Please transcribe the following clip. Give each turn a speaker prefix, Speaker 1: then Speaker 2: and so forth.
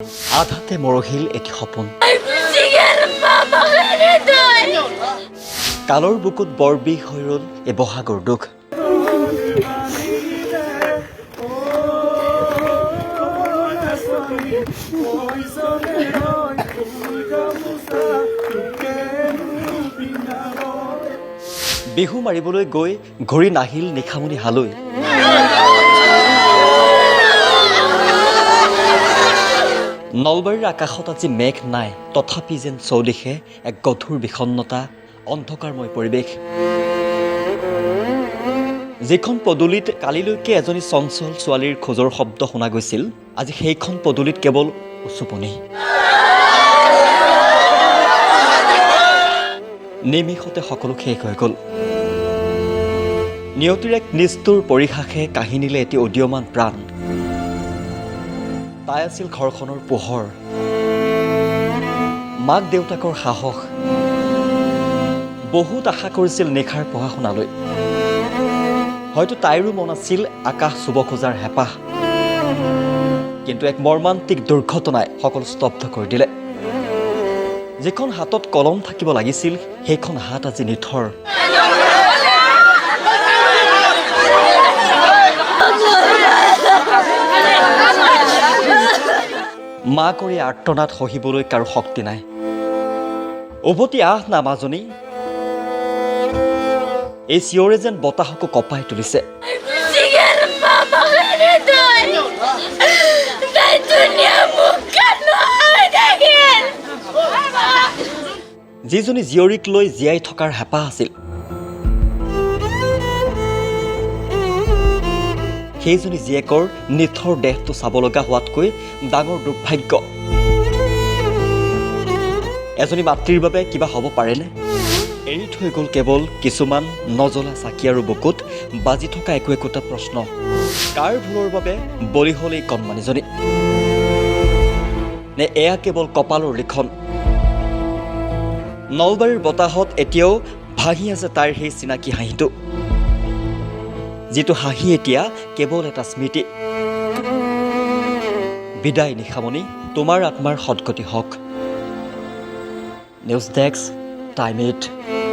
Speaker 1: আধাতে মৰহিল এটি সপোন কালৰ বুকুত বৰ বিষ হৈ ৰ'ল এ বহাগৰ দুখ বিহু মাৰিবলৈ গৈ ঘূৰি নাহিল নিশামনি হালৈ নলবাৰীৰ আকাশত আজি মেঘ নাই তথাপি যেন চৌদিশে এক গধুৰ বিষণ্ণতা অন্ধকাৰময় পৰিৱেশ যিখন পদূলিত কালিলৈকে এজনী চঞ্চল ছোৱালীৰ খোজৰ শব্দ শুনা গৈছিল আজি সেইখন পদূলিত কেৱল উচুপনি নিমিষতে সকলো শেষ হৈ গ'ল নিয়তিৰ এক নিষ্ঠুৰ পৰিহাসে কাহিনীলে এটি উদীয়মান প্ৰাণ তাই আছিল ঘৰখনৰ পোহৰ মাক দেউতাকৰ সাহস বহুত আশা কৰিছিল নিশাৰ পঢ়া শুনালৈ হয়তো তাইৰো মন আছিল আকাশ চুব খোজাৰ হেঁপাহ কিন্তু এক মৰ্মান্তিক দুৰ্ঘটনাই সকলো স্তব্ধ কৰি দিলে যিখন হাতত কলম থাকিব লাগিছিল সেইখন হাত আজি নিথৰ মা কৰি আৰ্তনাদ সহিবলৈ কাৰো শক্তি নাই উভতি আহ না মাজনী এই চিঞৰে যেন বতাহকো কঁপাই তুলিছে যিজনী জীয়ৰীক লৈ জীয়াই থকাৰ হেঁপাহ আছিল সেইজনী জীয়েকৰ নিথৰ দেহটো চাব লগা হোৱাতকৈ ডাঙৰ দুৰ্ভাগ্য এজনী মাতৃৰ বাবে কিবা হ'ব পাৰেনে এৰি থৈ গ'ল কেৱল কিছুমান নজ্বলা চাকি আৰু বুকুত বাজি থকা একো একোটা প্ৰশ্ন কাৰ ভুলৰ বাবে বলি হ'ল এই কণমানিজনী নে এয়া কেৱল কপালৰ লিখন নলবাৰীৰ বতাহত এতিয়াও ভাহি আছে তাইৰ সেই চিনাকি হাঁহিটো যিটো হাঁহি এতিয়া কেৱল এটা স্মৃতি বিদায় নিশামনি তোমাৰ আত্মাৰ সদগতি হওক নিউজ ডেস্ক টাইম 8